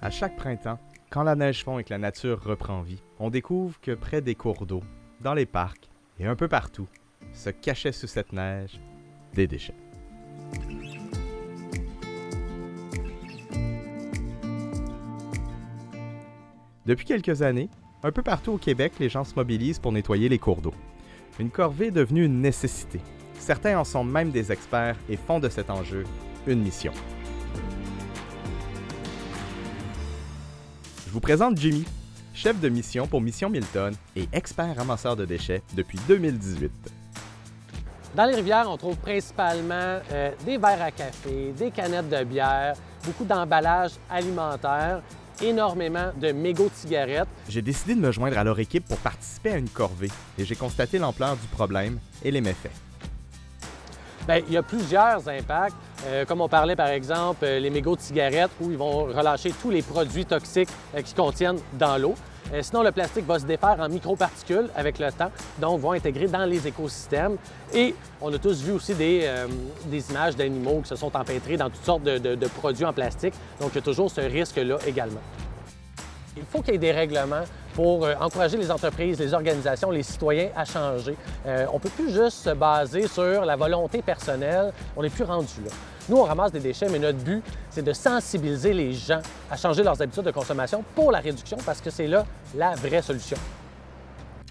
À chaque printemps, quand la neige fond et que la nature reprend vie, on découvre que près des cours d'eau, dans les parcs et un peu partout, se cachaient sous cette neige des déchets. Depuis quelques années, un peu partout au Québec, les gens se mobilisent pour nettoyer les cours d'eau. Une corvée est devenue une nécessité. Certains en sont même des experts et font de cet enjeu une mission. Je vous présente Jimmy, chef de mission pour Mission Milton et expert ramasseur de déchets depuis 2018. Dans les rivières, on trouve principalement des verres à café, des canettes de bière, beaucoup d'emballages alimentaires, énormément de mégots de cigarettes. J'ai décidé de me joindre à leur équipe pour participer à une corvée et j'ai constaté l'ampleur du problème et les méfaits. Bien, il y a plusieurs impacts, comme on parlait par exemple les mégots de cigarettes où ils vont relâcher tous les produits toxiques qu'ils contiennent dans l'eau. Sinon, le plastique va se défaire en microparticules avec le temps, donc vont intégrer dans les écosystèmes. Et on a tous vu aussi des images d'animaux qui se sont empêtrés dans toutes sortes de produits en plastique, donc il y a toujours ce risque-là également. Il faut qu'il y ait des règlements pour encourager les entreprises, les organisations, les citoyens à changer. On ne peut plus juste se baser sur la volonté personnelle, on n'est plus rendu là. Nous, on ramasse des déchets, mais notre but, c'est de sensibiliser les gens à changer leurs habitudes de consommation pour la réduction, parce que c'est là la vraie solution.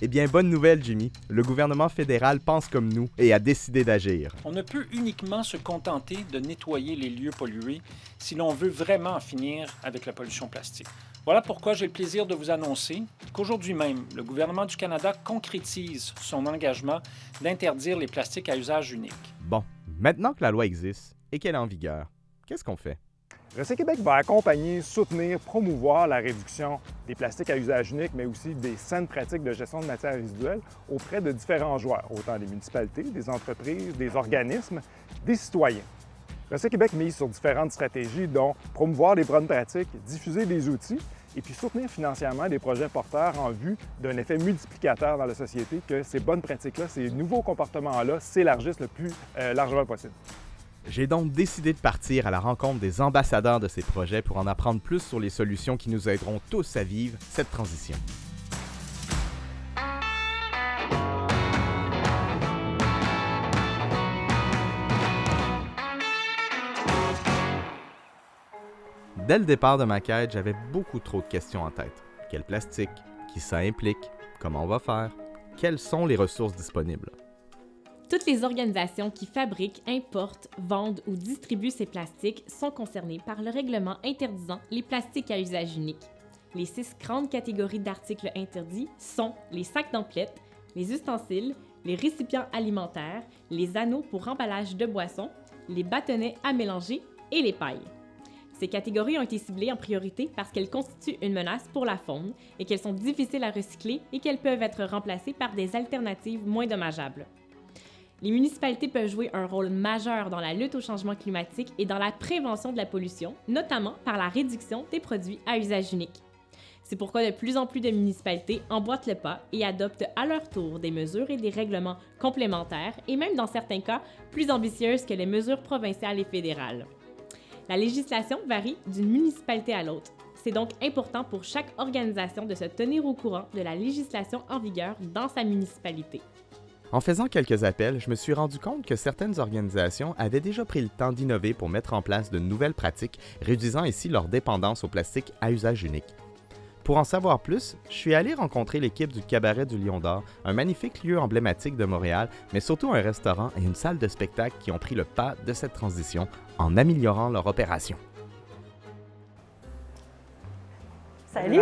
Eh bien, bonne nouvelle, Jimmy. Le gouvernement fédéral pense comme nous et a décidé d'agir. On ne peut uniquement se contenter de nettoyer les lieux pollués si l'on veut vraiment en finir avec la pollution plastique. Voilà pourquoi j'ai le plaisir de vous annoncer qu'aujourd'hui même, le gouvernement du Canada concrétise son engagement d'interdire les plastiques à usage unique. Bon, maintenant que la loi existe et qu'elle est en vigueur, qu'est-ce qu'on fait? Recyc Québec va accompagner, soutenir, promouvoir la réduction des plastiques à usage unique, mais aussi des saines pratiques de gestion de matières résiduelles auprès de différents joueurs, autant des municipalités, des entreprises, des organismes, des citoyens. Recyc Québec mise sur différentes stratégies, dont promouvoir les bonnes pratiques, diffuser des outils et puis soutenir financièrement des projets porteurs en vue d'un effet multiplicateur dans la société, que ces bonnes pratiques-là, ces nouveaux comportements-là s'élargissent le plus largement possible. J'ai donc décidé de partir à la rencontre des ambassadeurs de ces projets pour en apprendre plus sur les solutions qui nous aideront tous à vivre cette transition. Dès le départ de ma quête, j'avais beaucoup trop de questions en tête. Quel plastique? Qui ça implique? Comment on va faire? Quelles sont les ressources disponibles? Toutes les organisations qui fabriquent, importent, vendent ou distribuent ces plastiques sont concernées par le règlement interdisant les plastiques à usage unique. Les 6 grandes catégories d'articles interdits sont les sacs d'emplettes, les ustensiles, les récipients alimentaires, les anneaux pour emballage de boissons, les bâtonnets à mélanger et les pailles. Ces catégories ont été ciblées en priorité parce qu'elles constituent une menace pour la faune et qu'elles sont difficiles à recycler et qu'elles peuvent être remplacées par des alternatives moins dommageables. Les municipalités peuvent jouer un rôle majeur dans la lutte au changement climatique et dans la prévention de la pollution, notamment par la réduction des produits à usage unique. C'est pourquoi de plus en plus de municipalités emboîtent le pas et adoptent à leur tour des mesures et des règlements complémentaires et même dans certains cas plus ambitieuses que les mesures provinciales et fédérales. La législation varie d'une municipalité à l'autre. C'est donc important pour chaque organisation de se tenir au courant de la législation en vigueur dans sa municipalité. En faisant quelques appels, je me suis rendu compte que certaines organisations avaient déjà pris le temps d'innover pour mettre en place de nouvelles pratiques, réduisant ainsi leur dépendance au plastique à usage unique. Pour en savoir plus, je suis allé rencontrer l'équipe du Cabaret du Lion d'Or, un magnifique lieu emblématique de Montréal, mais surtout un restaurant et une salle de spectacle qui ont pris le pas de cette transition en améliorant leur opération. Salut!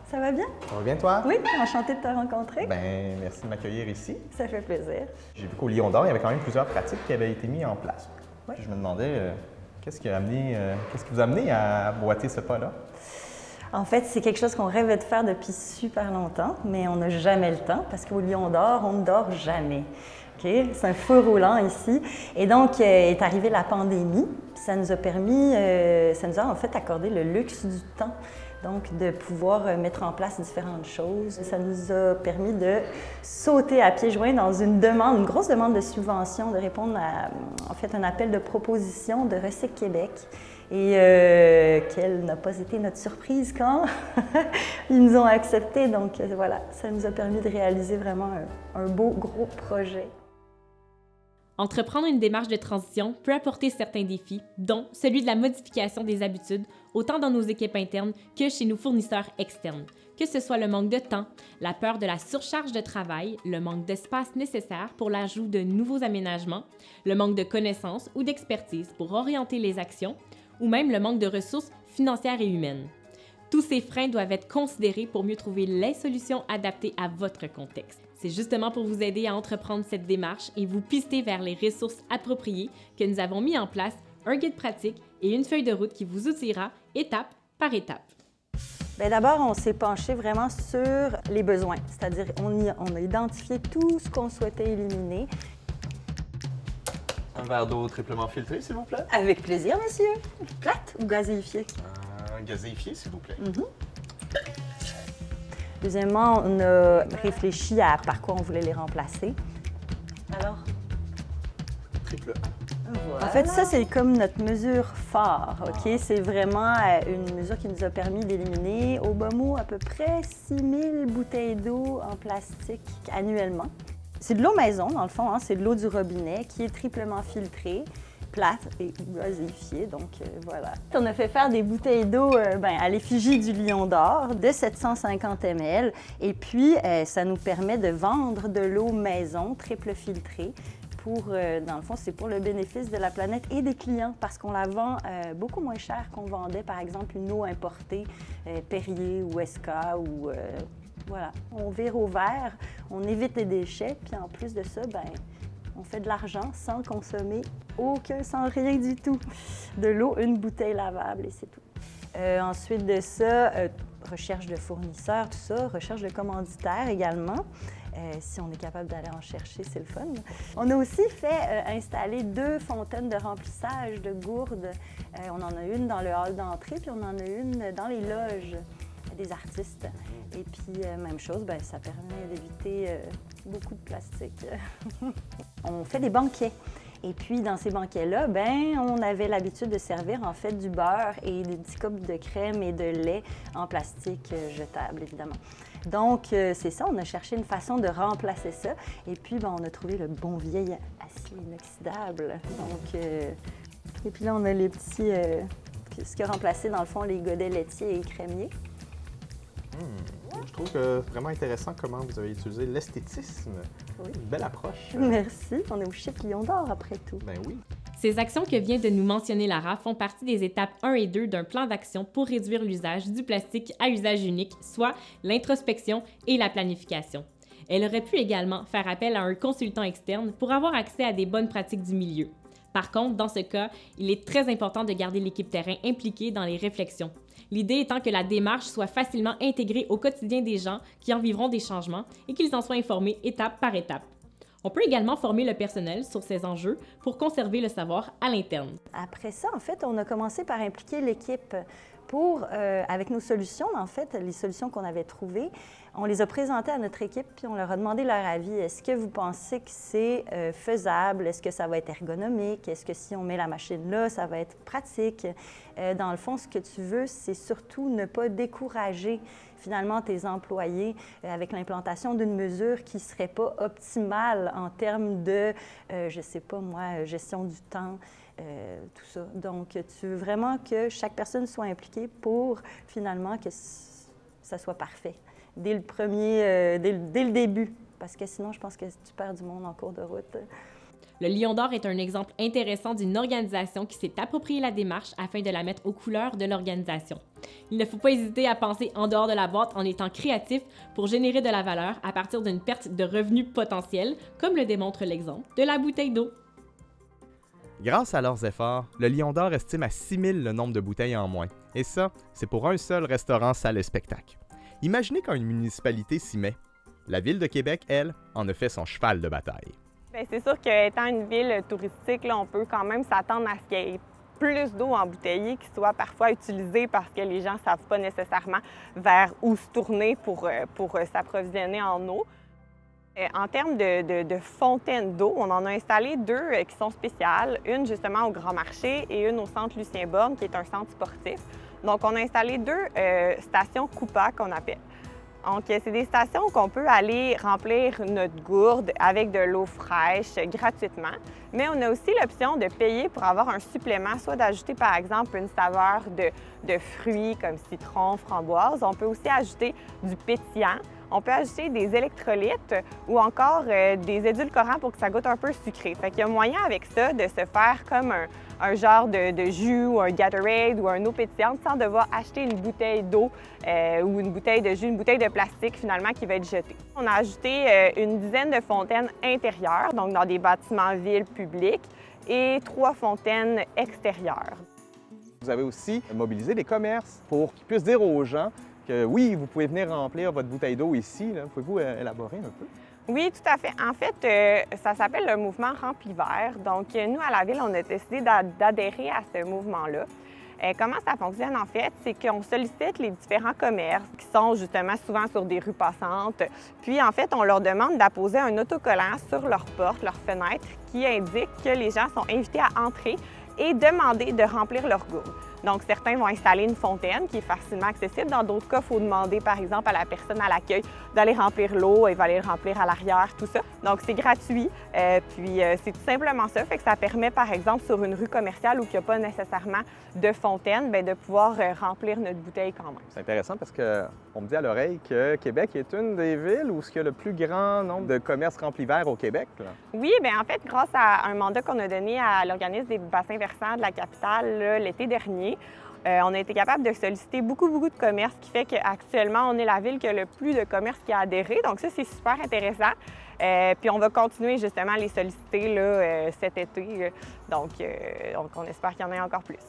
Ça va bien? Ça va bien, toi? Oui, enchantée de te rencontrer. Ben, merci de m'accueillir ici. Ça fait plaisir. J'ai vu qu'au Lion d'Or, il y avait quand même plusieurs pratiques qui avaient été mises en place. Oui. Puis je me demandais, qu'est-ce qui vous a amené à boiter ce pas-là? En fait, c'est quelque chose qu'on rêvait de faire depuis super longtemps, mais on n'a jamais le temps parce qu'au Lion d'Or, on ne dort jamais. Okay? C'est un feu roulant ici. Et donc, est arrivée la pandémie. Ça nous a permis, ça nous a en fait accordé le luxe du temps. Donc, de pouvoir mettre en place différentes choses. Ça nous a permis de sauter à pieds joints dans une demande, une grosse demande de subvention, de répondre à, en fait, un appel de proposition de Recyc Québec. Et quelle n'a pas été notre surprise quand ils nous ont acceptés. Donc voilà, ça nous a permis de réaliser vraiment un beau, gros projet. Entreprendre une démarche de transition peut apporter certains défis, dont celui de la modification des habitudes, autant dans nos équipes internes que chez nos fournisseurs externes. Que ce soit le manque de temps, la peur de la surcharge de travail, le manque d'espace nécessaire pour l'ajout de nouveaux aménagements, le manque de connaissances ou d'expertise pour orienter les actions, ou même le manque de ressources financières et humaines. Tous ces freins doivent être considérés pour mieux trouver les solutions adaptées à votre contexte. C'est justement pour vous aider à entreprendre cette démarche et vous pister vers les ressources appropriées que nous avons mis en place un guide pratique et une feuille de route qui vous outillera étape par étape. Bien, d'abord, on s'est penché vraiment sur les besoins, c'est-à-dire on a identifié tout ce qu'on souhaitait éliminer. Un verre d'eau triplement filtré, s'il vous plaît. Avec plaisir, monsieur. Plate ou gazéifiée? Gazéifié, s'il vous plaît. Deuxièmement, on a réfléchi à par quoi on voulait les remplacer. Alors? Triple A. Voilà. En fait, ça, c'est comme notre mesure phare, OK? C'est vraiment une mesure qui nous a permis d'éliminer, au bas mot, à peu près 6000 bouteilles d'eau en plastique annuellement. C'est de l'eau maison, dans le fond, hein? C'est de l'eau du robinet qui est triplement filtrée, plate et gazéifiée, donc voilà. On a fait faire des bouteilles d'eau à l'effigie du Lion d'Or de 750 ml et puis ça nous permet de vendre de l'eau maison triple filtrée pour, dans le fond, c'est pour le bénéfice de la planète et des clients parce qu'on la vend beaucoup moins cher qu'on vendait, par exemple, une eau importée, Perrier ou SK ou... voilà, on vire au verre, on évite les déchets, puis en plus de ça, on fait de l'argent sans consommer sans rien du tout. De l'eau, une bouteille lavable et c'est tout. Ensuite de ça, recherche de fournisseurs, tout ça, recherche de commanditaires également. Si on est capable d'aller en chercher, c'est le fun. On a aussi fait installer 2 fontaines de remplissage de gourdes. On en a une dans le hall d'entrée, puis on en a une dans les loges des artistes. Et puis, même chose, ça permet d'éviter beaucoup de plastique. On fait des banquets. Et puis, dans ces banquets-là, on avait l'habitude de servir en fait du beurre et des petits copes de crème et de lait en plastique jetable, évidemment. Donc, c'est ça, on a cherché une façon de remplacer ça. Et puis, on a trouvé le bon vieil acier inoxydable. Donc, et puis là, on a les petits... ce qui a remplacé, dans le fond, les godets laitiers et crémiers. Je trouve que c'est vraiment intéressant comment vous avez utilisé l'esthétisme. Oui. Une belle approche. Merci. On est au chic Lion d'Or, après tout. Ben oui. Ces actions que vient de nous mentionner Lara font partie des étapes 1 et 2 d'un plan d'action pour réduire l'usage du plastique à usage unique, soit l'introspection et la planification. Elle aurait pu également faire appel à un consultant externe pour avoir accès à des bonnes pratiques du milieu. Par contre, dans ce cas, il est très important de garder l'équipe terrain impliquée dans les réflexions. L'idée étant que la démarche soit facilement intégrée au quotidien des gens qui en vivront des changements et qu'ils en soient informés étape par étape. On peut également former le personnel sur ces enjeux pour conserver le savoir à l'interne. Après ça, en fait, on a commencé par impliquer l'équipe pour, avec nos solutions, en fait, les solutions qu'on avait trouvées, on les a présentées à notre équipe puis on leur a demandé leur avis. Est-ce que vous pensez que c'est faisable? Est-ce que ça va être ergonomique? Est-ce que si on met la machine là, ça va être pratique? Dans le fond, ce que tu veux, c'est surtout ne pas décourager finalement tes employés avec l'implantation d'une mesure qui ne serait pas optimale en termes de, je ne sais pas moi, gestion du temps, tout ça. Donc, tu veux vraiment que chaque personne soit impliquée pour finalement que ça soit parfait dès le début, parce que sinon, je pense que tu perds du monde en cours de route. Le Lion d'Or est un exemple intéressant d'une organisation qui s'est appropriée la démarche afin de la mettre aux couleurs de l'organisation. Il ne faut pas hésiter à penser en dehors de la boîte en étant créatif pour générer de la valeur à partir d'une perte de revenus potentiels, comme le démontre l'exemple de la bouteille d'eau. Grâce à leurs efforts, le Lion d'Or estime à 6000 le nombre de bouteilles en moins. Et ça, c'est pour un seul restaurant, salle et spectacle. Imaginez quand une municipalité s'y met. La Ville de Québec, elle, en a fait son cheval de bataille. Bien, c'est sûr qu'étant une ville touristique, là, on peut quand même s'attendre à ce qu'il y ait plus d'eau embouteillée qui soit parfois utilisée parce que les gens ne savent pas nécessairement vers où se tourner pour s'approvisionner en eau. En termes de fontaines d'eau, on en a installé 2 qui sont spéciales. Une justement au Grand Marché et une au centre Lucien-Borne, qui est un centre sportif. Donc, on a installé 2 stations Coupa qu'on appelle. Donc, c'est des stations qu'on peut aller remplir notre gourde avec de l'eau fraîche gratuitement. Mais on a aussi l'option de payer pour avoir un supplément, soit d'ajouter par exemple une saveur de fruits comme citron, framboise. On peut aussi ajouter du pétillant. On peut ajouter des électrolytes ou encore des édulcorants pour que ça goûte un peu sucré. Fait qu'il y a moyen avec ça de se faire comme un genre de jus ou un Gatorade ou un eau pétillante sans devoir acheter une bouteille d'eau ou une bouteille de jus, une bouteille de plastique finalement qui va être jetée. On a ajouté une dizaine de fontaines intérieures, donc dans des bâtiments villes publics, et 3 fontaines extérieures. Vous avez aussi mobilisé les commerces pour qu'ils puissent dire aux gens que oui, vous pouvez venir remplir votre bouteille d'eau ici. Pouvez-vous élaborer un peu? Oui, tout à fait. En fait, ça s'appelle le mouvement Rempli Vert. Donc, nous, à la Ville, on a décidé d'adhérer à ce mouvement-là. Comment ça fonctionne, en fait? C'est qu'on sollicite les différents commerces qui sont justement souvent sur des rues passantes. Puis, en fait, on leur demande d'apposer un autocollant sur leur porte, leur fenêtre, qui indique que les gens sont invités à entrer et demander de remplir leur gourde. Donc, certains vont installer une fontaine qui est facilement accessible. Dans d'autres cas, il faut demander, par exemple, à la personne à l'accueil d'aller remplir l'eau. Elle va aller le remplir à l'arrière, tout ça. Donc, c'est gratuit. Puis, c'est tout simplement ça. Fait que ça permet, par exemple, sur une rue commerciale où il n'y a pas nécessairement de fontaine, bien, de pouvoir remplir notre bouteille quand même. C'est intéressant parce qu'on me dit à l'oreille que Québec est une des villes où il y a le plus grand nombre de commerces remplis verts au Québec. Là. Oui, bien, en fait, grâce à un mandat qu'on a donné à l'organisme des bassins versants de la capitale l'été dernier, on a été capable de solliciter beaucoup de commerces, ce qui fait qu'actuellement, on est la ville qui a le plus de commerces qui a adhéré. Donc ça, c'est super intéressant. Puis on va continuer justement à les solliciter là, cet été. Donc on espère qu'il y en ait encore plus.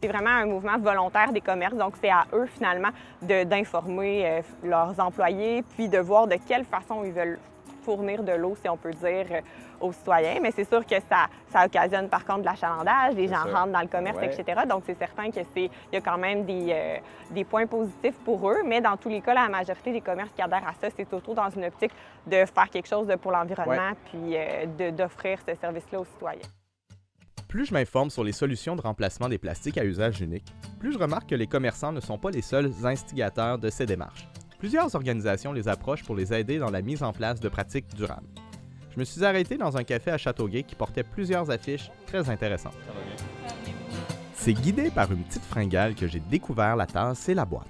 C'est vraiment un mouvement volontaire des commerces, donc c'est à eux finalement d'informer leurs employés, puis de voir de quelle façon ils veulent fournir de l'eau, si on peut dire, aux citoyens. Mais c'est sûr que ça occasionne par contre de l'achalandage, les gens rentrent dans le commerce, etc. Donc c'est certain qu'il y a quand même des points positifs pour eux, mais dans tous les cas, la majorité des commerces qui adhèrent à ça, c'est surtout dans une optique de faire quelque chose pour l'environnement, puis d'offrir ce service-là aux citoyens. Plus je m'informe sur les solutions de remplacement des plastiques à usage unique, plus je remarque que les commerçants ne sont pas les seuls instigateurs de ces démarches. Plusieurs organisations les approchent pour les aider dans la mise en place de pratiques durables. Je me suis arrêté dans un café à Châteauguay qui portait plusieurs affiches très intéressantes. C'est guidé par une petite fringale que j'ai découvert la tasse et la boîte.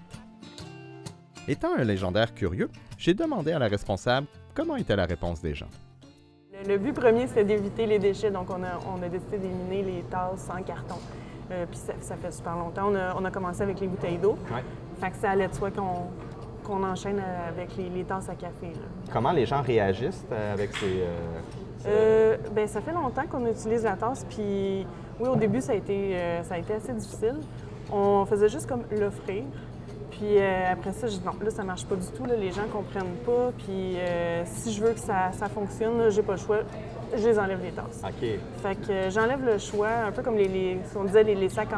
Étant un légendaire curieux, j'ai demandé à la responsable comment était la réponse des gens. Le but premier, c'est d'éviter les déchets, donc on a décidé d'éliminer les tasses en carton. Puis ça fait super longtemps. On a commencé avec les bouteilles d'eau. Ouais. Fait que ça allait de soi qu'on enchaîne avec les tasses à café. Là. Comment les gens réagissent avec ces... Bien, ça fait longtemps qu'on utilise la tasse, puis oui, au début, ça a été assez difficile. On faisait juste comme l'offrir. Puis après ça, je dis non, là, ça marche pas du tout. Là, les gens comprennent pas. Puis si je veux que ça fonctionne, là, j'ai pas le choix. Je les enlève les tasses. OK. Fait que j'enlève le choix, un peu comme si on disait les sacs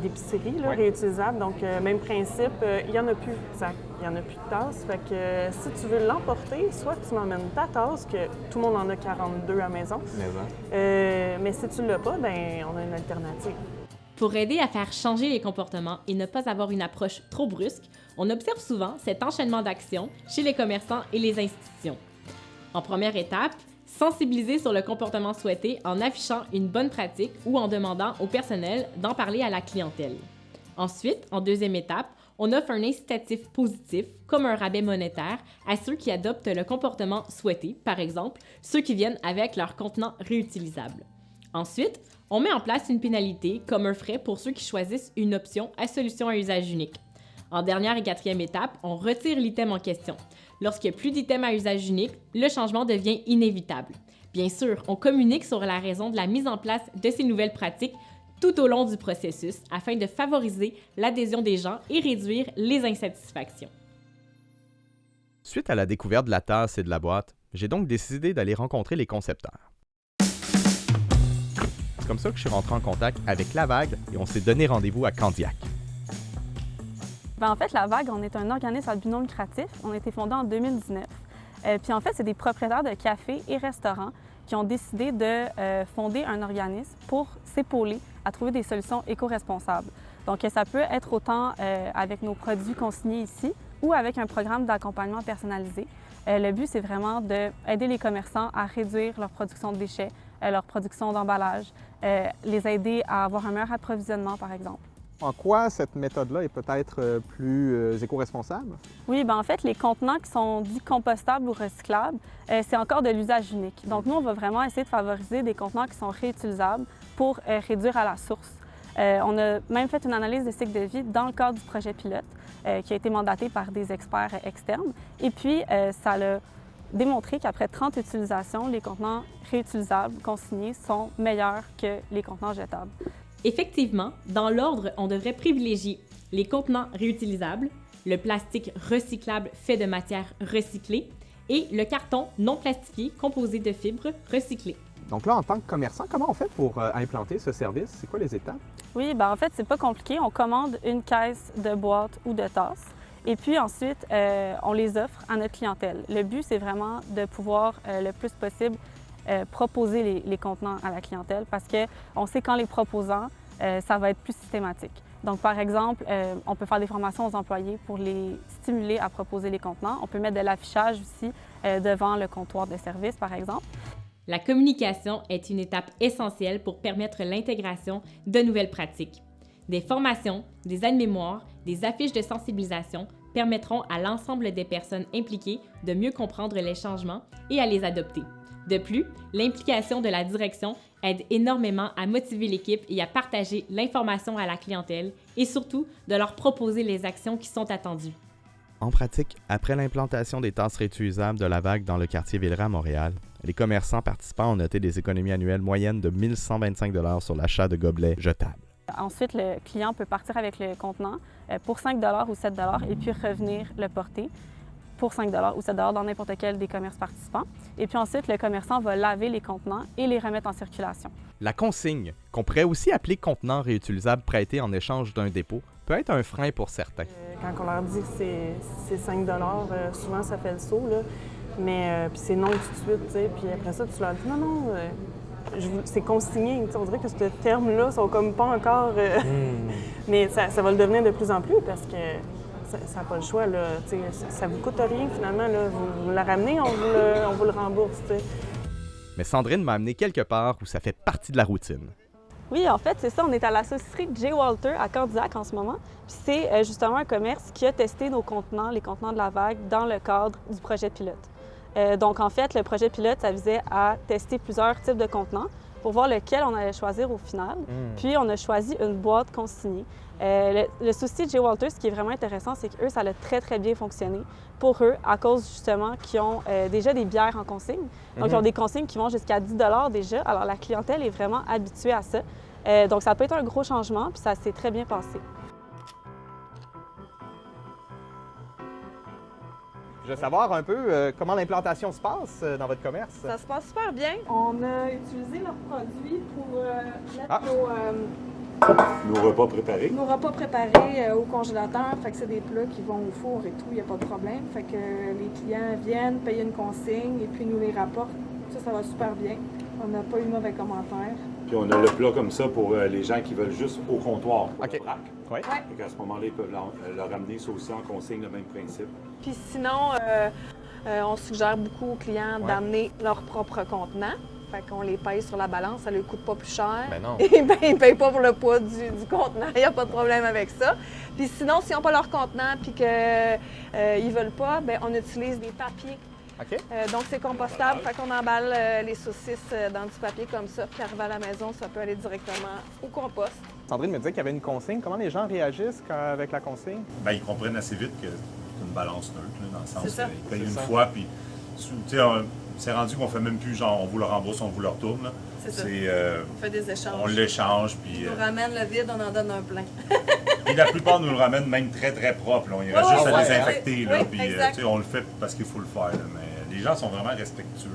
d'épicerie, là, réutilisables. Donc, même principe, il n'y en a plus de sacs, il n'y en a plus de tasses. Fait que si tu veux l'emporter, soit tu m'emmènes ta tasse, que tout le monde en a 42 à la maison. Mais si tu ne l'as pas, bien, on a une alternative. Pour aider à faire changer les comportements et ne pas avoir une approche trop brusque, on observe souvent cet enchaînement d'actions chez les commerçants et les institutions. En première étape, sensibiliser sur le comportement souhaité en affichant une bonne pratique ou en demandant au personnel d'en parler à la clientèle. Ensuite, en deuxième étape, on offre un incitatif positif, comme un rabais monétaire, à ceux qui adoptent le comportement souhaité, par exemple, ceux qui viennent avec leur contenant réutilisable. Ensuite, on met en place une pénalité, comme un frais pour ceux qui choisissent une option à solution à usage unique. En dernière et quatrième étape, on retire l'item en question. Lorsqu'il n'y a plus d'item à usage unique, le changement devient inévitable. Bien sûr, on communique sur la raison de la mise en place de ces nouvelles pratiques tout au long du processus afin de favoriser l'adhésion des gens et réduire les insatisfactions. Suite à la découverte de la tasse et de la boîte, j'ai donc décidé d'aller rencontrer les concepteurs. C'est comme ça que je suis rentré en contact avec La Vague et on s'est donné rendez-vous à Candiac. En fait, La Vague, on est un organisme à but non lucratif. On a été fondé en 2019. Puis en fait, c'est des propriétaires de cafés et restaurants qui ont décidé de fonder un organisme pour s'épauler à trouver des solutions éco-responsables. Donc, ça peut être autant avec nos produits consignés ici ou avec un programme d'accompagnement personnalisé. Le but, c'est vraiment d'aider les commerçants à réduire leur production de déchets, leur production d'emballage, les aider à avoir un meilleur approvisionnement, par exemple. En quoi cette méthode-là est peut-être plus éco-responsable? Oui, bien en fait, les contenants qui sont dits compostables ou recyclables, c'est encore de l'usage unique. Donc, nous, on va vraiment essayer de favoriser des contenants qui sont réutilisables pour réduire à la source. On a même fait une analyse de cycle de vie dans le cadre du projet pilote qui a été mandaté par des experts externes. Et puis, ça a démontré qu'après 30 utilisations, les contenants réutilisables consignés sont meilleurs que les contenants jetables. Effectivement, dans l'ordre, on devrait privilégier les contenants réutilisables, le plastique recyclable fait de matières recyclées et le carton non plastifié composé de fibres recyclées. Donc là, en tant que commerçant, comment on fait pour implanter ce service? C'est quoi les étapes? Oui, bien en fait, c'est pas compliqué. On commande une caisse de boîtes ou de tasses et puis ensuite, on les offre à notre clientèle. Le but, c'est vraiment de pouvoir le plus possible proposer les contenants à la clientèle parce qu'on sait qu'en les proposant, ça va être plus systématique. Donc, par exemple, on peut faire des formations aux employés pour les stimuler à proposer les contenants. On peut mettre de l'affichage aussi devant le comptoir de service, par exemple. La communication est une étape essentielle pour permettre l'intégration de nouvelles pratiques. Des formations, des aides-mémoires, des affiches de sensibilisation permettront à l'ensemble des personnes impliquées de mieux comprendre les changements et à les adopter. De plus, l'implication de la direction aide énormément à motiver l'équipe et à partager l'information à la clientèle et surtout de leur proposer les actions qui sont attendues. En pratique, après l'implantation des tasses réutilisables de la vague dans le quartier Villeray à Montréal, les commerçants participants ont noté des économies annuelles moyennes de 1 125 $ sur l'achat de gobelets jetables. Ensuite, le client peut partir avec le contenant pour 5 $ ou 7 $ et puis revenir le porter pour 5 $ ou 7 $ dans n'importe quel des commerces participants. Et puis ensuite, le commerçant va laver les contenants et les remettre en circulation. La consigne, qu'on pourrait aussi appeler contenant réutilisable prêté en échange d'un dépôt, peut être un frein pour certains. Quand on leur dit que c'est 5 $, souvent ça fait le saut, là. Mais puis c'est non tout de suite, tu sais. Puis après ça, tu leur dis non, c'est consigné. On dirait que ce terme-là sont comme pas encore... Mais ça va le devenir de plus en plus parce que ça n'a pas le choix, là. Ça vous coûte rien, finalement. Là. Vous la ramenez, on vous le rembourse. T'sais. Mais Sandrine m'a amené quelque part où ça fait partie de la routine. Oui, en fait, c'est ça. On est à la saucisserie J. Walter à Candiac en ce moment. Puis c'est justement un commerce qui a testé nos contenants, les contenants de la vague, dans le cadre du projet pilote. Donc, en fait, le projet pilote, ça visait à tester plusieurs types de contenants pour voir lequel on allait choisir au final. Puis, on a choisi une boîte consignée. Le souci de J. Walter, ce qui est vraiment intéressant, c'est qu'eux, ça a très, très bien fonctionné pour eux à cause, justement, qu'ils ont déjà des bières en consigne. Donc, ils ont des consignes qui vont jusqu'à 10 $ déjà. Alors, la clientèle est vraiment habituée à ça. Donc, ça peut être un gros changement, puis ça s'est très bien passé. Je veux savoir un peu comment l'implantation se passe dans votre commerce. Ça se passe super bien. On a utilisé leurs produits pour mettre nos repas préparés. Nos repas préparés au congélateur. Fait que c'est des plats qui vont au four et tout, il n'y a pas de problème. Fait que les clients viennent, payent une consigne et puis nous les rapportent. Ça va super bien. On n'a pas eu de mauvais commentaires. Puis on a le plat comme ça pour les gens qui veulent juste au comptoir. OK. Le vrac. Oui. À ce moment-là, ils peuvent le ramener, ça aussi en consigne, le même principe. Puis sinon, on suggère beaucoup aux clients d'amener leur propre contenant. Fait qu'on les paye sur la balance, ça ne leur coûte pas plus cher. Ben non. Et bien, ils ne payent pas pour le poids du contenant, il n'y a pas de problème avec ça. Puis sinon, s'ils n'ont pas leur contenant et qu'ils ne veulent pas, bien, on utilise des papiers. OK. Donc, c'est compostable, fait qu'on emballe les saucisses dans du papier comme ça, puis arrivé à la maison, ça peut aller directement au compost. Sandrine me disait qu'il y avait une consigne. Comment les gens réagissent avec la consigne? Bien, ils comprennent assez vite que c'est une balance neutre, là, dans le sens qu'ils payent une fois, puis tu sais, c'est rendu qu'on fait même plus genre on vous le rembourse, on vous le retourne. Là. C'est ça. On fait des échanges. On l'échange, puis... On ramène le vide, on en donne un plein. Et la plupart nous le ramènent même très, très propre. Là. On irait juste à désinfecter, là, puis on le fait parce qu'il faut le faire. Là, mais les gens sont vraiment respectueux.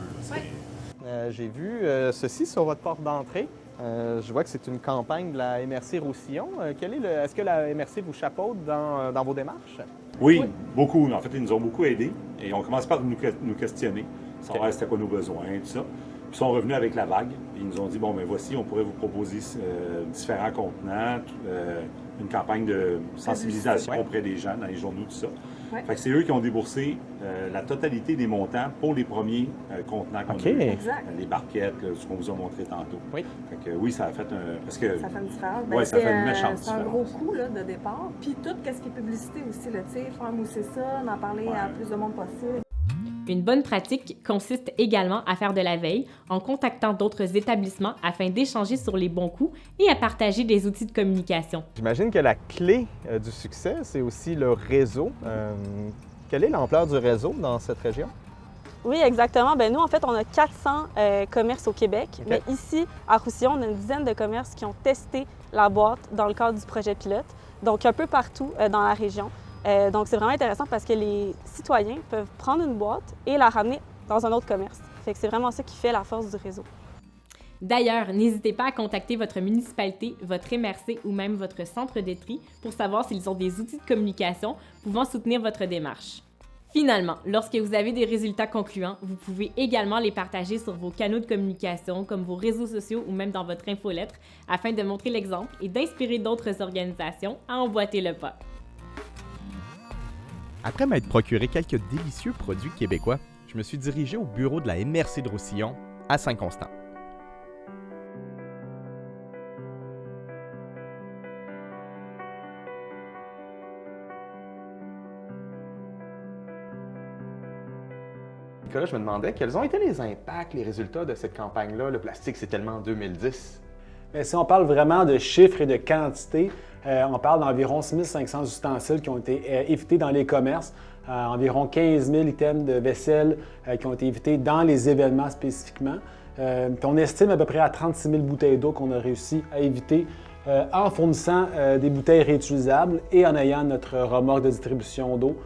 J'ai vu ceci sur votre porte d'entrée. Je vois que c'est une campagne de la MRC Roussillon. Est-ce que la MRC vous chapeaute dans vos démarches? Oui, beaucoup. En fait, ils nous ont beaucoup aidés et on commence par nous questionner, savoir c'était quoi nos besoins, tout ça. Puis ils sont revenus avec la vague. Ils nous ont dit, bon, ben voici, on pourrait vous proposer différents contenants, une campagne de sensibilisation auprès des gens dans les journaux, tout ça. Ouais. Fait que c'est eux qui ont déboursé la totalité des montants pour les premiers contenants qu'on a eu. Les barquettes, ce qu'on vous a montré tantôt. Oui. Fait que oui, ça a fait un... Parce que, ça fait une différence. Oui, ça fait une méchante différence. C'est un gros coup là, de départ. Puis tout ce qui est publicité aussi, là, faire mousser ça, en parler à plus de monde possible. Une bonne pratique consiste également à faire de la veille en contactant d'autres établissements afin d'échanger sur les bons coups et à partager des outils de communication. J'imagine que la clé du succès, c'est aussi le réseau. Quelle est l'ampleur du réseau dans cette région? Oui, exactement. Bien, nous, en fait, on a 400 commerces au Québec. Okay. Mais ici, à Roussillon, on a une dizaine de commerces qui ont testé la boîte dans le cadre du projet pilote, donc un peu partout dans la région. Donc, c'est vraiment intéressant parce que les citoyens peuvent prendre une boîte et la ramener dans un autre commerce. Fait que c'est vraiment ça qui fait la force du réseau. D'ailleurs, n'hésitez pas à contacter votre municipalité, votre MRC ou même votre centre de tri pour savoir s'ils ont des outils de communication pouvant soutenir votre démarche. Finalement, lorsque vous avez des résultats concluants, vous pouvez également les partager sur vos canaux de communication comme vos réseaux sociaux ou même dans votre infolettre afin de montrer l'exemple et d'inspirer d'autres organisations à emboîter le pas. Après m'être procuré quelques délicieux produits québécois, je me suis dirigé au bureau de la MRC de Roussillon à Saint-Constant. Nicolas, je me demandais quels ont été les impacts, les résultats de cette campagne-là. Le plastique, c'est tellement en 2010. Bien, si on parle vraiment de chiffres et de quantité, on parle d'environ 6500 ustensiles qui ont été évités dans les commerces, environ 15 000 items de vaisselle qui ont été évités dans les événements spécifiquement. Puis on estime à peu près à 36 000 bouteilles d'eau qu'on a réussi à éviter en fournissant des bouteilles réutilisables et en ayant notre remorque de distribution d'eau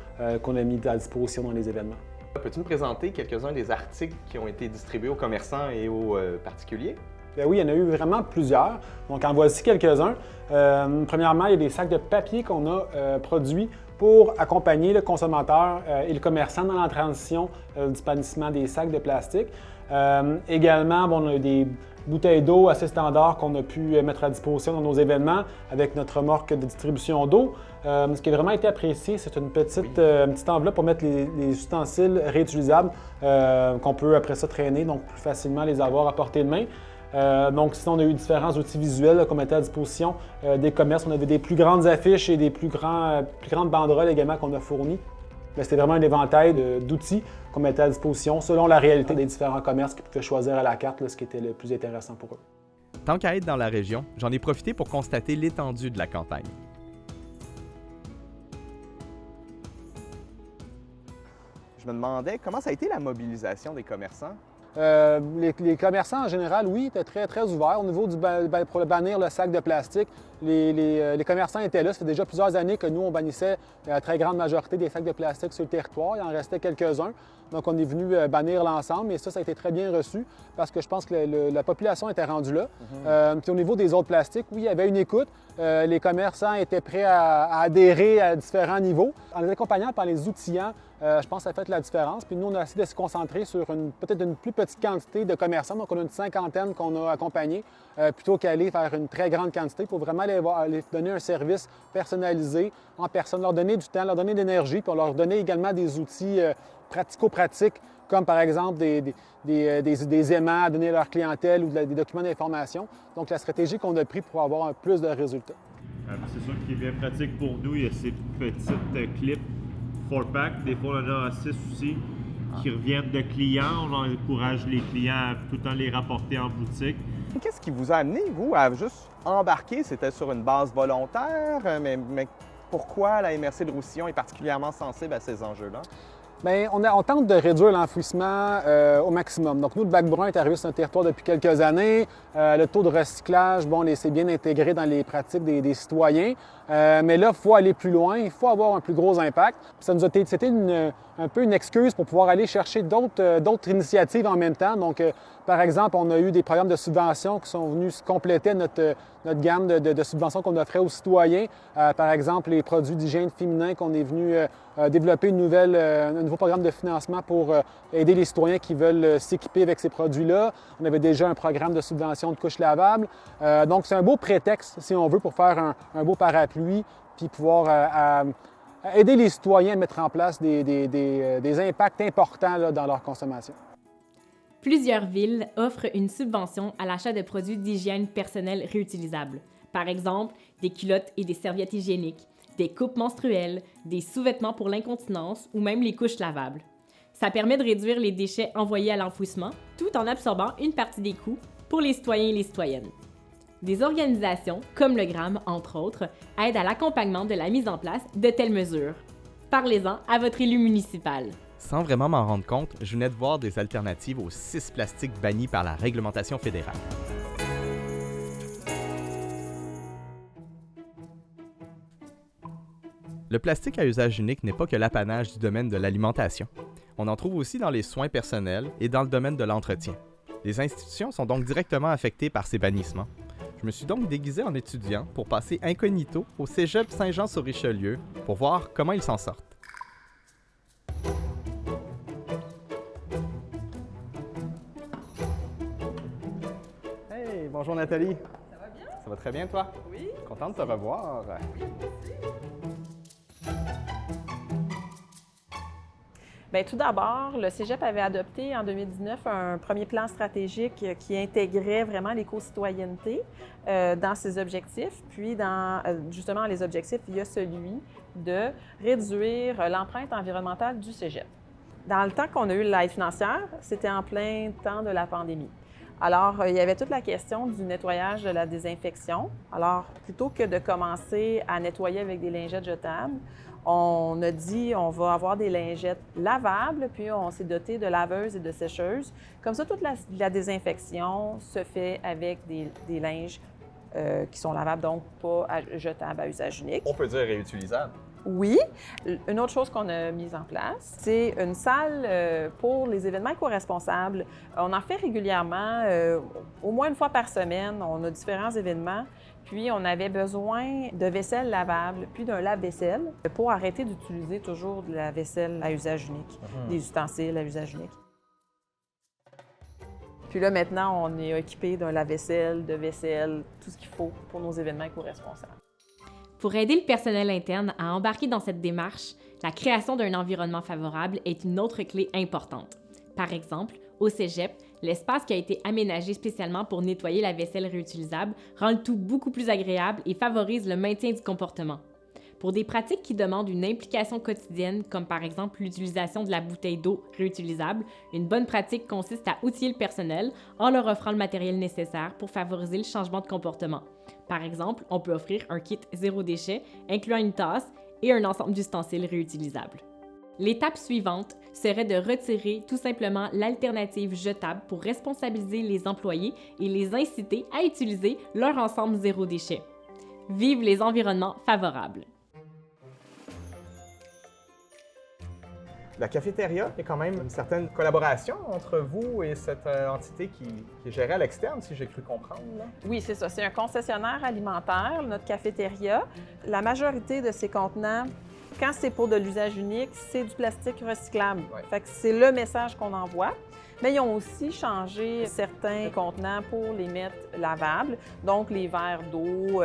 qu'on a mis à disposition dans les événements. Peux-tu me présenter quelques-uns des articles qui ont été distribués aux commerçants et aux particuliers? Bien oui, il y en a eu vraiment plusieurs. Donc, en voici quelques-uns. Premièrement, il y a des sacs de papier qu'on a produits pour accompagner le consommateur et le commerçant dans la transition du bannissement des sacs de plastique. Également, on a des bouteilles d'eau assez standards qu'on a pu mettre à disposition dans nos événements avec notre remorque de distribution d'eau. Ce qui a vraiment été apprécié, c'est une petite enveloppe pour mettre les ustensiles réutilisables qu'on peut après ça traîner, donc plus facilement les avoir à portée de main. Donc, sinon, on a eu différents outils visuels qu'on mettait à disposition des commerces. On avait des plus grandes affiches et des plus grandes banderoles également qu'on a fournies. C'était vraiment un éventail d'outils qu'on mettait à disposition selon la réalité des différents commerces qui pouvaient choisir à la carte ce qui était le plus intéressant pour eux. Tant qu'à être dans la région, j'en ai profité pour constater l'étendue de la campagne. Je me demandais comment ça a été la mobilisation des commerçants? Les commerçants en général, oui, étaient très, très ouverts. Au niveau pour bannir le sac de plastique, les commerçants étaient là. Ça fait déjà plusieurs années que nous, on bannissait la très grande majorité des sacs de plastique sur le territoire. Il en restait quelques-uns. Donc, on est venu bannir l'ensemble et ça a été très bien reçu parce que je pense que la population était rendue là. Puis au niveau des autres plastiques, oui, il y avait une écoute. Les commerçants étaient prêts à adhérer à différents niveaux. En les accompagnant par les outillant, je pense que ça a fait la différence. Puis nous, on a essayé de se concentrer sur peut-être une plus petite quantité de commerçants. Donc, on a une cinquantaine qu'on a accompagnés plutôt qu'aller faire une très grande quantité pour vraiment les donner un service personnalisé en personne, leur donner du temps, leur donner de l'énergie, puis on leur donner également des outils pratico-pratiques comme par exemple des aimants à donner à leur clientèle ou des documents d'information. Donc, la stratégie qu'on a prise pour avoir plus de résultats. C'est sûr qu'il est bien pratique pour nous. Il y a ces petites clips 4-pack. Des fois, on en a 6 aussi qui reviennent de clients. On encourage les clients à tout le temps les rapporter en boutique. Qu'est-ce qui vous a amené, vous, à juste embarquer? C'était sur une base volontaire, mais pourquoi la MRC de Roussillon est particulièrement sensible à ces enjeux-là? Bien, on tente de réduire l'enfouissement au maximum. Donc, nous, le bac brun est arrivé sur notre territoire depuis quelques années. Le taux de recyclage, c'est bien intégré dans les pratiques des citoyens. Mais là, il faut aller plus loin, il faut avoir un plus gros impact. C'était un peu une excuse pour pouvoir aller chercher d'autres initiatives en même temps. Donc, Par exemple, on a eu des programmes de subventions qui sont venus compléter notre gamme de subventions qu'on offrait aux citoyens. Par exemple, les produits d'hygiène féminin qu'on est venu développer un nouveau programme de financement pour aider les citoyens qui veulent s'équiper avec ces produits-là. On avait déjà un programme de subvention de couches lavables. Donc, c'est un beau prétexte, si on veut, pour faire un beau parapluie puis pouvoir aider les citoyens à mettre en place des impacts importants là, dans leur consommation. Plusieurs villes offrent une subvention à l'achat de produits d'hygiène personnelle réutilisables. Par exemple, des culottes et des serviettes hygiéniques, des coupes menstruelles, des sous-vêtements pour l'incontinence ou même les couches lavables. Ça permet de réduire les déchets envoyés à l'enfouissement tout en absorbant une partie des coûts pour les citoyens et les citoyennes. Des organisations, comme le GRAM, entre autres, aident à l'accompagnement de la mise en place de telles mesures. Parlez-en à votre élu municipal. Sans vraiment m'en rendre compte, je venais de voir des alternatives aux 6 plastiques bannis par la réglementation fédérale. Le plastique à usage unique n'est pas que l'apanage du domaine de l'alimentation. On en trouve aussi dans les soins personnels et dans le domaine de l'entretien. Les institutions sont donc directement affectées par ces bannissements. Je me suis donc déguisé en étudiant pour passer incognito au Cégep Saint-Jean-sur-Richelieu pour voir comment ils s'en sortent. Hey, bonjour Nathalie. Ça va bien? Ça va très bien toi? Oui. Content de te revoir. Oui, merci. Bien, tout d'abord, le Cégep avait adopté en 2019 un premier plan stratégique qui intégrait vraiment l'éco-citoyenneté dans ses objectifs. Puis, justement, les objectifs, il y a celui de réduire l'empreinte environnementale du Cégep. Dans le temps qu'on a eu l'aide financière, c'était en plein temps de la pandémie. Alors, il y avait toute la question du nettoyage de la désinfection. Alors, plutôt que de commencer à nettoyer avec des lingettes jetables, on a dit on va avoir des lingettes lavables, puis on s'est doté de laveuses et de sécheuses. Comme ça, toute la désinfection se fait avec des linges qui sont lavables, donc pas jetables à usage unique. On peut dire réutilisable. Oui. Une autre chose qu'on a mise en place, c'est une salle pour les événements éco-responsables. On en fait régulièrement, au moins une fois par semaine. On a différents événements. Puis, on avait besoin de vaisselle lavable, puis d'un lave-vaisselle pour arrêter d'utiliser toujours de la vaisselle à usage unique, des ustensiles à usage unique. Puis là, maintenant, on est équipé d'un lave-vaisselle, de vaisselle, tout ce qu'il faut pour nos événements éco-responsables. Pour aider le personnel interne à embarquer dans cette démarche, la création d'un environnement favorable est une autre clé importante. Par exemple, au Cégep, l'espace qui a été aménagé spécialement pour nettoyer la vaisselle réutilisable rend le tout beaucoup plus agréable et favorise le maintien du comportement. Pour des pratiques qui demandent une implication quotidienne, comme par exemple l'utilisation de la bouteille d'eau réutilisable, une bonne pratique consiste à outiller le personnel en leur offrant le matériel nécessaire pour favoriser le changement de comportement. Par exemple, on peut offrir un kit zéro déchet, incluant une tasse et un ensemble d'ustensiles réutilisables. L'étape suivante serait de retirer tout simplement l'alternative jetable pour responsabiliser les employés et les inciter à utiliser leur ensemble zéro déchet. Vive les environnements favorables! La cafétéria, il y a quand même une certaine collaboration entre vous et cette entité qui est gérée à l'externe, si j'ai cru comprendre. Là. Oui, c'est ça. C'est un concessionnaire alimentaire, notre cafétéria. La majorité de ces contenants, quand c'est pour de l'usage unique, c'est du plastique recyclable. Ouais. Fait que c'est le message qu'on envoie. Mais ils ont aussi changé certains contenants pour les mettre lavables. Donc, les verres d'eau,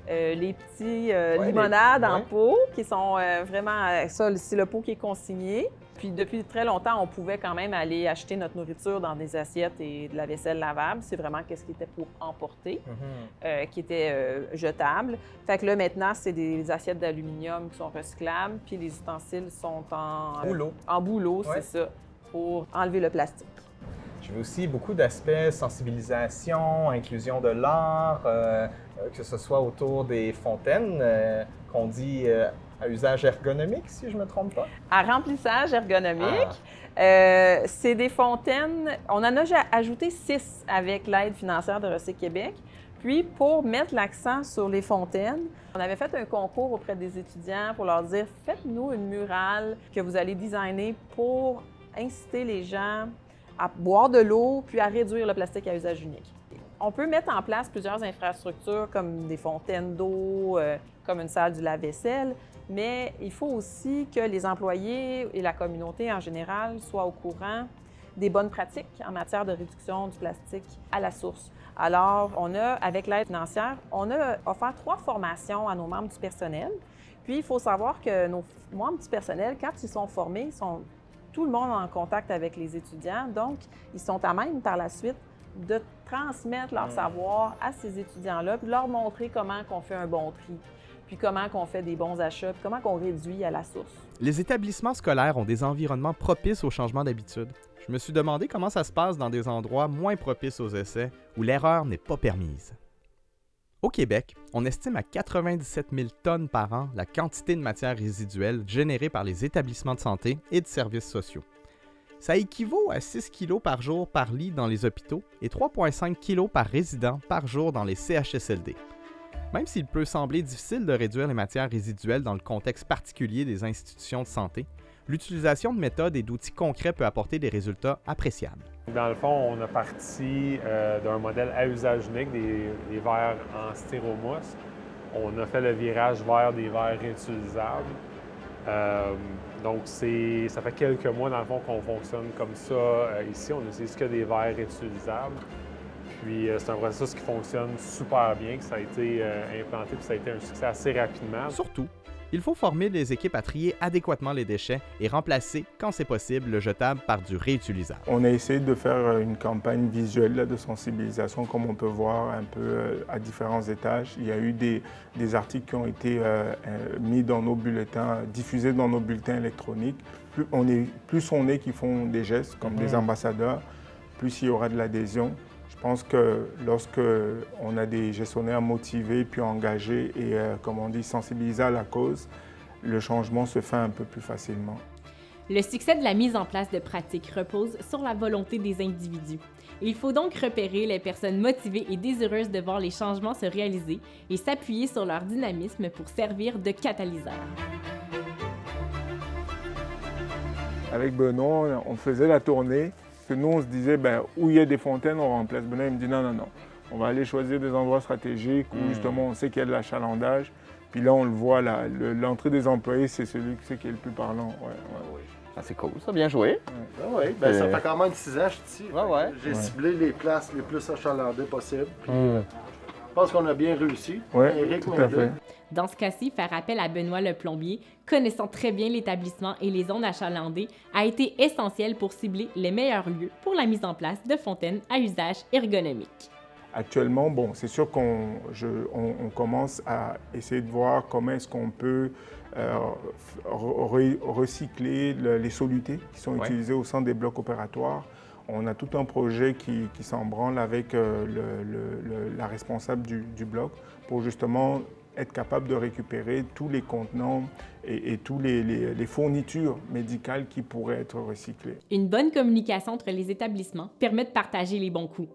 les petits limonades en pot qui sont vraiment... ça, c'est le pot qui est consigné. Puis, depuis très longtemps, on pouvait quand même aller acheter notre nourriture dans des assiettes et de la vaisselle lavable. C'est vraiment ce qui était pour emporter, qui était jetable. Fait que là, maintenant, c'est des assiettes d'aluminium qui sont recyclables, puis les ustensiles sont en bouleau. En bouleau, c'est ça, pour enlever le plastique. J'ai vu aussi beaucoup d'aspects sensibilisation, inclusion de l'art, que ce soit autour des fontaines, qu'on dit à usage ergonomique, si je ne me trompe pas. À remplissage ergonomique. C'est des fontaines, on en a ajouté 6 avec l'aide financière de Recyc Québec. Puis, pour mettre l'accent sur les fontaines, on avait fait un concours auprès des étudiants pour leur dire « Faites-nous une murale que vous allez designer pour inciter les gens à boire de l'eau, puis à réduire le plastique à usage unique. On peut mettre en place plusieurs infrastructures comme des fontaines d'eau, comme une salle du lave-vaisselle, mais il faut aussi que les employés et la communauté en général soient au courant des bonnes pratiques en matière de réduction du plastique à la source. Alors, avec l'aide financière, on a offert 3 formations à nos membres du personnel. Puis, il faut savoir que nos membres du personnel, quand ils sont formés, ils sont tout le monde en contact avec les étudiants. Donc, ils sont à même par la suite de transmettre leur savoir à ces étudiants-là, puis leur montrer comment on fait un bon tri, puis comment on fait des bons achats, puis comment on réduit à la source. Les établissements scolaires ont des environnements propices au changement d'habitude. Je me suis demandé comment ça se passe dans des endroits moins propices aux essais, où l'erreur n'est pas permise. Au Québec, on estime à 97 000 tonnes par an la quantité de matières résiduelles générée par les établissements de santé et de services sociaux. Ça équivaut à 6 kg par jour par lit dans les hôpitaux et 3,5 kg par résident par jour dans les CHSLD. Même s'il peut sembler difficile de réduire les matières résiduelles dans le contexte particulier des institutions de santé, l'utilisation de méthodes et d'outils concrets peut apporter des résultats appréciables. Dans le fond, on a parti d'un modèle à usage unique, des verres en styromousse. On a fait le virage vers des verres réutilisables. Donc, ça fait quelques mois, dans le fond, qu'on fonctionne comme ça ici. On n'utilise que des verres réutilisables. Puis, c'est un processus qui fonctionne super bien, que ça a été implanté, puis ça a été un succès assez rapidement. Surtout, il faut former les équipes à trier adéquatement les déchets et remplacer, quand c'est possible, le jetable par du réutilisable. On a essayé de faire une campagne visuelle de sensibilisation, comme on peut voir un peu à différents étages. Il y a eu des articles qui ont été mis dans nos bulletins, diffusés dans nos bulletins électroniques. Plus on est qui font des gestes comme des ambassadeurs, plus il y aura de l'adhésion. Je pense que lorsque on a des gestionnaires motivés puis engagés et, comme on dit, sensibilisés à la cause, le changement se fait un peu plus facilement. Le succès de la mise en place de pratiques repose sur la volonté des individus. Il faut donc repérer les personnes motivées et désireuses de voir les changements se réaliser et s'appuyer sur leur dynamisme pour servir de catalyseur. Avec Benoît, on faisait la tournée. Que nous, on se disait, où il y a des fontaines, on remplace. Benoît, il me dit non. On va aller choisir des endroits stratégiques où justement on sait qu'il y a de l'achalandage. Puis là, on le voit, l'entrée des employés, c'est celui qui est le plus parlant. Ouais. Ah, c'est cool, ça, bien joué. Ouais. Ça fait quand même 6 ans que je suis ici. J'ai ciblé les places les plus achalandées possibles. Puis, je pense qu'on a bien réussi. Oui, tout à fait. Dans ce cas-ci, faire appel à Benoît le plombier, connaissant très bien l'établissement et les zones achalandées, a été essentiel pour cibler les meilleurs lieux pour la mise en place de fontaines à usage ergonomique. Actuellement, c'est sûr qu'on commence à essayer de voir comment est-ce qu'on peut recycler les solutés qui sont utilisés au sein des blocs opératoires. On a tout un projet qui s'en branle avec la responsable du bloc pour justement être capable de récupérer tous les contenants et tous les fournitures médicales qui pourraient être recyclées. Une bonne communication entre les établissements permet de partager les bons coups.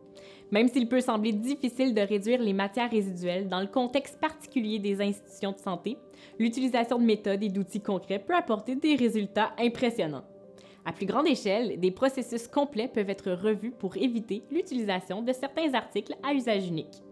Même s'il peut sembler difficile de réduire les matières résiduelles dans le contexte particulier des institutions de santé, l'utilisation de méthodes et d'outils concrets peut apporter des résultats impressionnants. À plus grande échelle, des processus complets peuvent être revus pour éviter l'utilisation de certains articles à usage unique.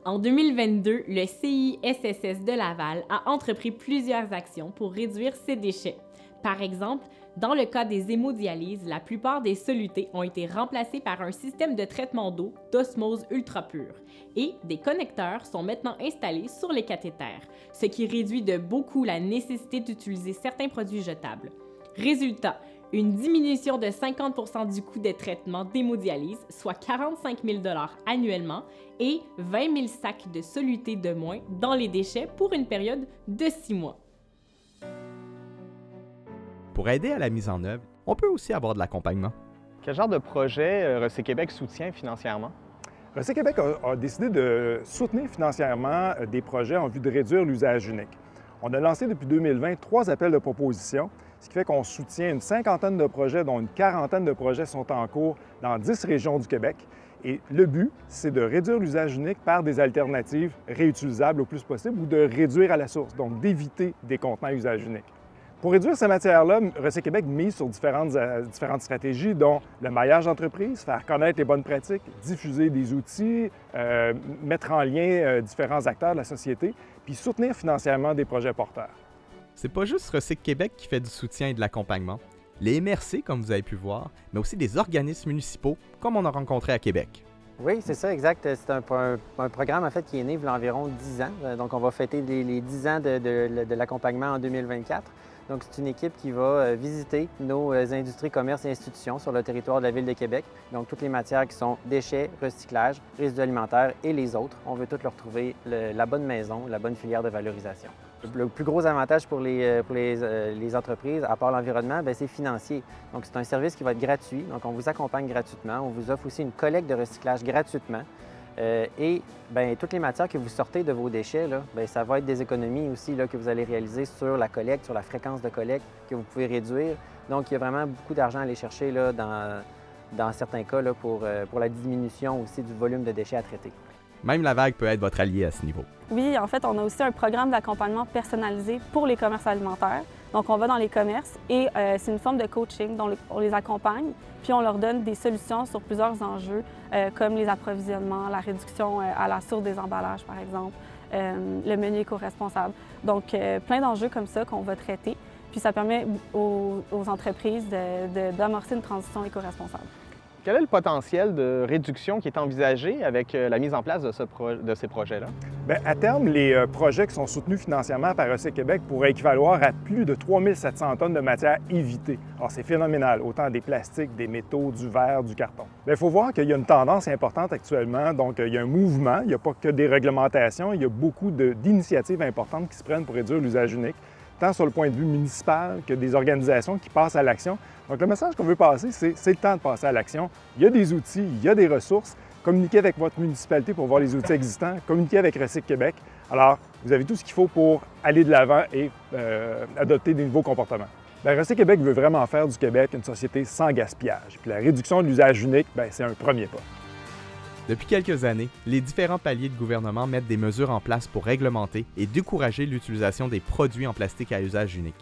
En 2022, le CISSS de Laval a entrepris plusieurs actions pour réduire ces déchets. Par exemple, dans le cas des hémodialyses, la plupart des solutés ont été remplacés par un système de traitement d'eau d'osmose ultra pure et des connecteurs sont maintenant installés sur les cathéters, ce qui réduit de beaucoup la nécessité d'utiliser certains produits jetables. Résultat, une diminution de 50% du coût des traitements d'hémodialyse, soit 45 000 $ annuellement, et 20 000 sacs de solutés de moins dans les déchets pour une période de 6 mois. Pour aider à la mise en œuvre, on peut aussi avoir de l'accompagnement. Quel genre de projet Recyquébec soutient financièrement? Recyquébec a décidé de soutenir financièrement des projets en vue de réduire l'usage unique. On a lancé depuis 2020 3 appels de propositions, ce qui fait qu'on soutient une 50aine de projets, dont une 40aine de projets sont en cours dans 10 régions du Québec. Et le but, c'est de réduire l'usage unique par des alternatives réutilisables au plus possible ou de réduire à la source, donc d'éviter des contenants à usage unique. Pour réduire ces matières-là, Recyc Québec mise sur différentes stratégies, dont le maillage d'entreprise, faire connaître les bonnes pratiques, diffuser des outils, mettre en lien différents acteurs de la société, puis soutenir financièrement des projets porteurs. C'est pas juste Recyc Québec qui fait du soutien et de l'accompagnement. Les MRC, comme vous avez pu voir, mais aussi des organismes municipaux, comme on a rencontré à Québec. Oui, c'est ça, exact. C'est un programme en fait qui est né il y a environ 10 ans. Donc, on va fêter les 10 ans de l'accompagnement en 2024. Donc, c'est une équipe qui va visiter nos industries, commerces et institutions sur le territoire de la Ville de Québec. Donc, toutes les matières qui sont déchets, recyclage, résidus alimentaires et les autres. On veut toutes leur trouver la bonne maison, la bonne filière de valorisation. Le plus gros avantage pour les entreprises, à part l'environnement, c'est financier. Donc, c'est un service qui va être gratuit. Donc, on vous accompagne gratuitement. On vous offre aussi une collecte de recyclage gratuitement. Toutes les matières que vous sortez de vos déchets, là, ça va être des économies aussi là, que vous allez réaliser sur la collecte, sur la fréquence de collecte que vous pouvez réduire. Donc, il y a vraiment beaucoup d'argent à aller chercher là, dans certains cas là, pour la diminution aussi du volume de déchets à traiter. Même la vague peut être votre allié à ce niveau. Oui, en fait, on a aussi un programme d'accompagnement personnalisé pour les commerces alimentaires. Donc, on va dans les commerces et c'est une forme de coaching dont on les accompagne, puis on leur donne des solutions sur plusieurs enjeux, comme les approvisionnements, la réduction à la source des emballages, par exemple, le menu éco-responsable. Donc, plein d'enjeux comme ça qu'on va traiter, puis ça permet aux entreprises d'amorcer une transition éco-responsable. Quel est le potentiel de réduction qui est envisagé avec la mise en place de ces projets-là? Bien, à terme, les projets qui sont soutenus financièrement par Recyc Québec pourraient équivaloir à plus de 3700 tonnes de matières évitées. Alors, c'est phénoménal, autant des plastiques, des métaux, du verre, du carton. Bien, il faut voir qu'il y a une tendance importante actuellement, donc il y a un mouvement, il n'y a pas que des réglementations, il y a beaucoup d'initiatives importantes qui se prennent pour réduire l'usage unique, tant sur le point de vue municipal que des organisations qui passent à l'action. Donc, le message qu'on veut passer, c'est le temps de passer à l'action. Il y a des outils, il y a des ressources. Communiquez avec votre municipalité pour voir les outils existants. Communiquez avec Recyc Québec. Alors, vous avez tout ce qu'il faut pour aller de l'avant et adopter des nouveaux comportements. Bien, Recyc Québec veut vraiment faire du Québec une société sans gaspillage. Puis la réduction de l'usage unique, c'est un premier pas. Depuis quelques années, les différents paliers de gouvernement mettent des mesures en place pour réglementer et décourager l'utilisation des produits en plastique à usage unique.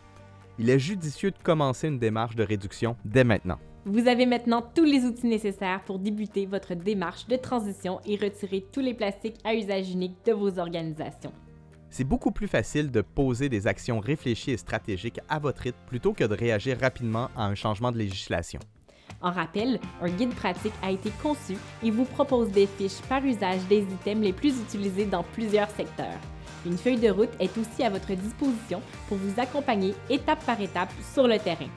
Il est judicieux de commencer une démarche de réduction dès maintenant. Vous avez maintenant tous les outils nécessaires pour débuter votre démarche de transition et retirer tous les plastiques à usage unique de vos organisations. C'est beaucoup plus facile de poser des actions réfléchies et stratégiques à votre rythme plutôt que de réagir rapidement à un changement de législation. En rappel, un guide pratique a été conçu et vous propose des fiches par usage des items les plus utilisés dans plusieurs secteurs. Une feuille de route est aussi à votre disposition pour vous accompagner étape par étape sur le terrain.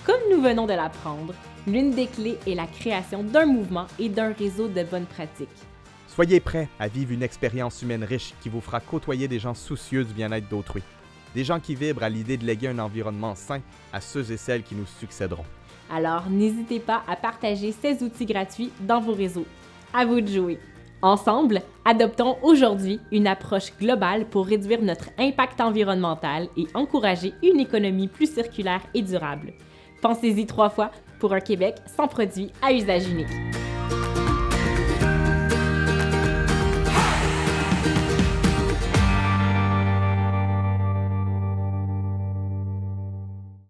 Comme nous venons de l'apprendre, l'une des clés est la création d'un mouvement et d'un réseau de bonnes pratiques. Soyez prêts à vivre une expérience humaine riche qui vous fera côtoyer des gens soucieux du bien-être d'autrui. Des gens qui vibrent à l'idée de léguer un environnement sain à ceux et celles qui nous succéderont. Alors, n'hésitez pas à partager ces outils gratuits dans vos réseaux. À vous de jouer! Ensemble, adoptons aujourd'hui une approche globale pour réduire notre impact environnemental et encourager une économie plus circulaire et durable. Pensez-y 3 fois pour un Québec sans produits à usage unique.